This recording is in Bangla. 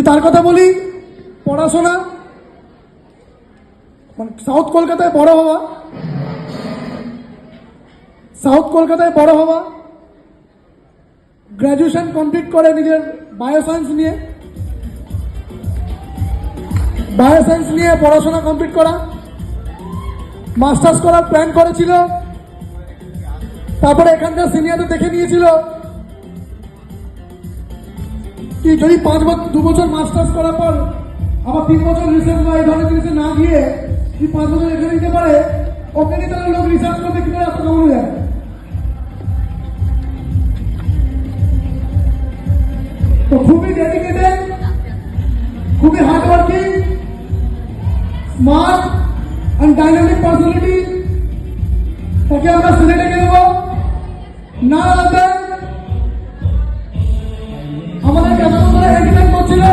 তার কথা বলি, পড়াশোনা মানে সাউথ কলকাতায় বড় হওয়া, গ্র্যাজুয়েশন কমপ্লিট করে নিজের বায়োসায়েন্স নিয়ে পড়াশোনা কমপ্লিট করা, মাস্টার্স করার প্ল্যান করেছিল। তারপরে এখানকার সিনিয়রদের দেখে নিয়েছিল কি যদি 2 বছর মাস্টার্স করার পর আবার 3 বছর রিসার্চ বা এই ধরনের জিনিসে না গিয়ে কি 5 বছর এখানে নিতে পারে, ওখানে তারা লোক রিসার্চ করতে কি করে এত কমে যায়। তো খুবই ডেডিকেটেড, খুবই hardworking, smart and dynamic personality, তাকে আমরা সিলেটে নেব। না আমাদের কেমন করে এন্টারটেইন করছিল